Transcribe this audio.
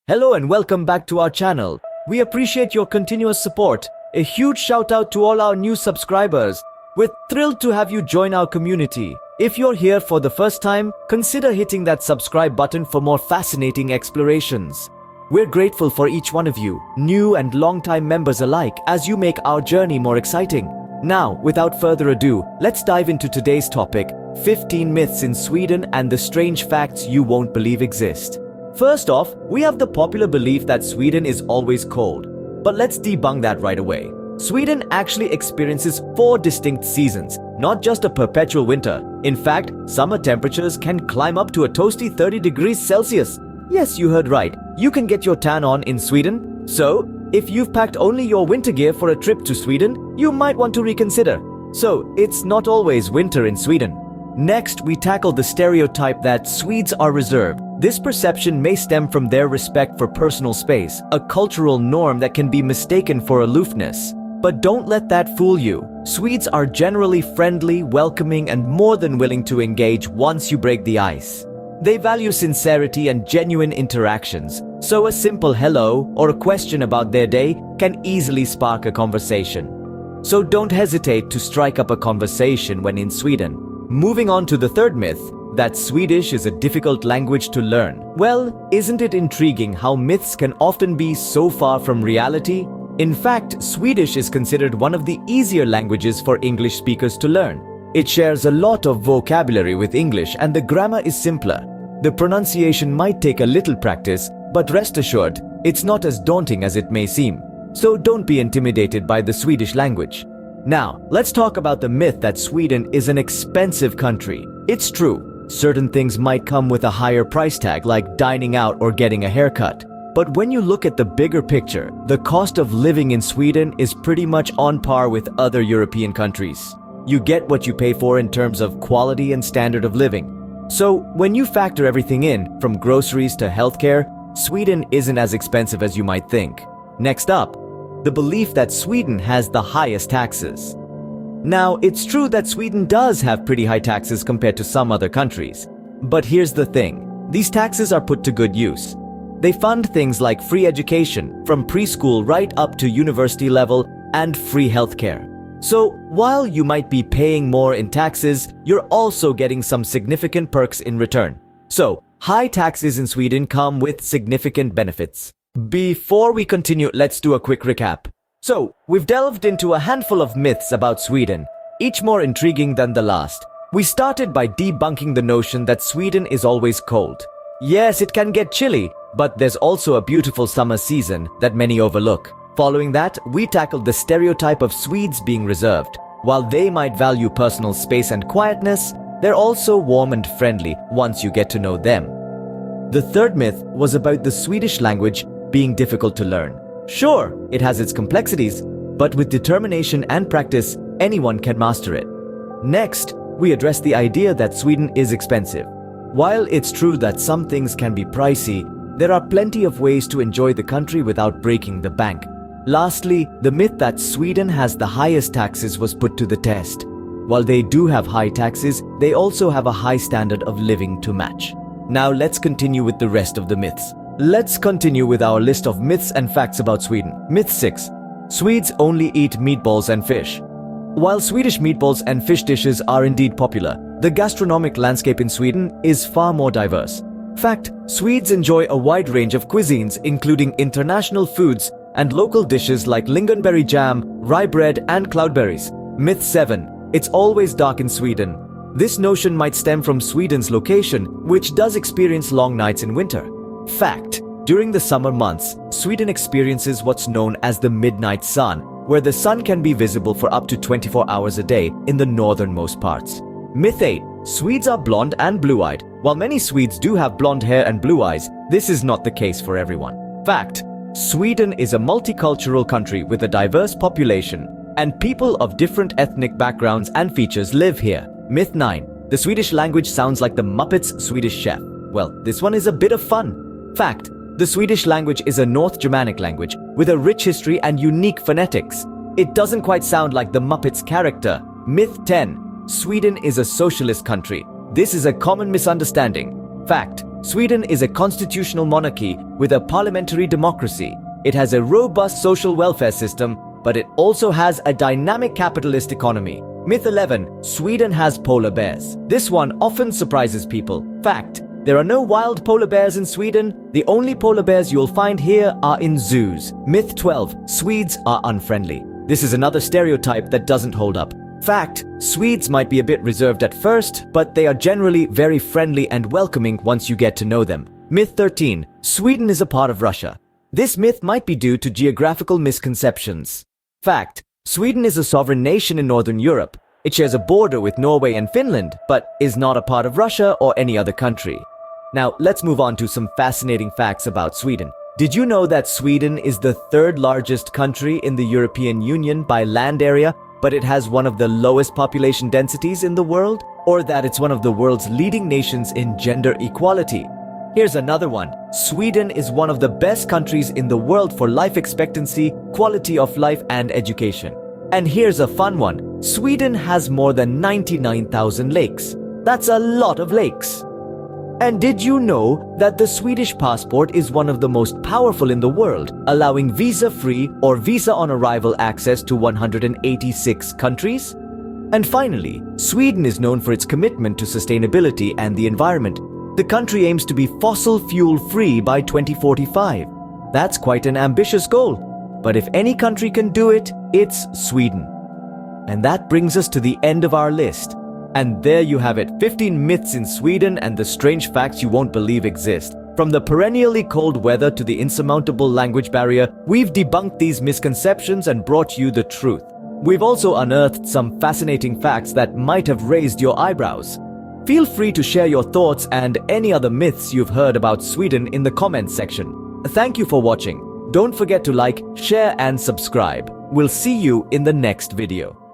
Hello and welcome back to our channel. We appreciate your continuous support. A huge shout out to all our new subscribers. We're thrilled to have you join our community. If you're here for the first time, consider hitting that subscribe button for more fascinating explorations. We're grateful for each one of you, new and long-time members alike, as you make our journey more exciting. Now, without further ado, let's dive into today's topic, 15 myths in Sweden and the strange facts you won't believe exist. First off, we have the popular belief that Sweden is always cold. But let's debunk that right away. Sweden actually experiences 4 distinct seasons, not just a perpetual winter. In fact, summer temperatures can climb up to a toasty 30 degrees Celsius. Yes, you heard right. You can get your tan on in Sweden. So, if you've packed only your winter gear for a trip to Sweden, you might want to reconsider. So, it's not always winter in Sweden. Next, we tackle the stereotype that Swedes are reserved. This perception may stem from their respect for personal space, a cultural norm that can be mistaken for aloofness. But don't let that fool you. Swedes are generally friendly, welcoming, and more than willing to engage once you break the ice. They value sincerity and genuine interactions, so a simple hello or a question about their day can easily spark a conversation. So don't hesitate to strike up a conversation when in Sweden. Moving on to the third myth, that Swedish is a difficult language to learn. Well, isn't it intriguing how myths can often be so far from reality? In fact, Swedish is considered one of the easier languages for English speakers to learn. It shares a lot of vocabulary with English and the grammar is simpler. The pronunciation might take a little practice, but rest assured, it's not as daunting as it may seem. So don't be intimidated by the Swedish language. Now, let's talk about the myth that Sweden is an expensive country. It's true. Certain things might come with a higher price tag, like dining out or getting a haircut. But when you look at the bigger picture, the cost of living in Sweden is pretty much on par with other European countries. You get what you pay for in terms of quality and standard of living. So, when you factor everything in, from groceries to healthcare, Sweden isn't as expensive as you might think. Next up, the belief that Sweden has the highest taxes. Now, it's true that Sweden does have pretty high taxes compared to some other countries. But here's the thing, these taxes are put to good use. They fund things like free education, from preschool right up to university level, and free healthcare. So, while you might be paying more in taxes, you're also getting some significant perks in return. So, high taxes in Sweden come with significant benefits. Before we continue, let's do a quick recap. So, we've delved into a handful of myths about Sweden, each more intriguing than the last. We started by debunking the notion that Sweden is always cold. Yes, it can get chilly, but there's also a beautiful summer season that many overlook. Following that, we tackled the stereotype of Swedes being reserved. While they might value personal space and quietness, they're also warm and friendly once you get to know them. The third myth was about the Swedish language being difficult to learn. Sure, it has its complexities, but with determination and practice, anyone can master it. Next, we address the idea that Sweden is expensive. While it's true that some things can be pricey, there are plenty of ways to enjoy the country without breaking the bank. Lastly, the myth that Sweden has the highest taxes was put to the test. While they do have high taxes, they also have a high standard of living to match. Now let's continue with the rest of the myths. Let's continue with our list of myths and facts about Sweden. Myth 6. Swedes only eat meatballs and fish. While Swedish meatballs and fish dishes are indeed popular, the gastronomic landscape in Sweden is far more diverse. Fact, Swedes enjoy a wide range of cuisines, including international foods and local dishes like lingonberry jam, rye bread, and cloudberries. Myth 7. It's always dark in Sweden. This notion might stem from Sweden's location, which does experience long nights in winter. Fact, during the summer months, Sweden experiences what's known as the midnight sun, where the sun can be visible for up to 24 hours a day in the northernmost parts. Myth 8. Swedes are blonde and blue-eyed. While many Swedes do have blonde hair and blue eyes, this is not the case for everyone. Fact, Sweden is a multicultural country with a diverse population, and people of different ethnic backgrounds and features live here. Myth 9. The Swedish language sounds like the Muppets' Swedish Chef. Well, this one is a bit of fun. Fact, the Swedish language is a North Germanic language with a rich history and unique phonetics. It doesn't quite sound like the Muppets character. Myth 10. Sweden is a socialist country. This is a common misunderstanding. Fact, Sweden is a constitutional monarchy with a parliamentary democracy. It has a robust social welfare system, but it also has a dynamic capitalist economy. Myth 11. Sweden has polar bears. This one often surprises people. Fact: there are no wild polar bears in Sweden. The only polar bears you'll find here are in zoos. Myth 12. Swedes are unfriendly. This is another stereotype that doesn't hold up. Fact: Swedes might be a bit reserved at first, but they are generally very friendly and welcoming once you get to know them. Myth 13. Sweden is a part of Russia. This myth might be due to geographical misconceptions. Fact: Sweden is a sovereign nation in Northern Europe. It shares a border with Norway and Finland, but is not a part of Russia or any other country. Now, let's move on to some fascinating facts about Sweden. Did you know that Sweden is the third largest country in the European Union by land area, but it has one of the lowest population densities in the world? Or that it's one of the world's leading nations in gender equality? Here's another one. Sweden is one of the best countries in the world for life expectancy, quality of life, and education. And here's a fun one. Sweden has more than 99,000 lakes. That's a lot of lakes. And did you know that the Swedish passport is one of the most powerful in the world, allowing visa-free or visa-on-arrival access to 186 countries? And finally, Sweden is known for its commitment to sustainability and the environment. The country aims to be fossil fuel-free by 2045. That's quite an ambitious goal. But if any country can do it, it's Sweden. And that brings us to the end of our list. And there you have it, 15 myths in Sweden and the strange facts you won't believe exist. From the perennially cold weather to the insurmountable language barrier, we've debunked these misconceptions and brought you the truth. We've also unearthed some fascinating facts that might have raised your eyebrows. Feel free to share your thoughts and any other myths you've heard about Sweden in the comments section. Thank you for watching. Don't forget to like, share, and subscribe. We'll see you in the next video.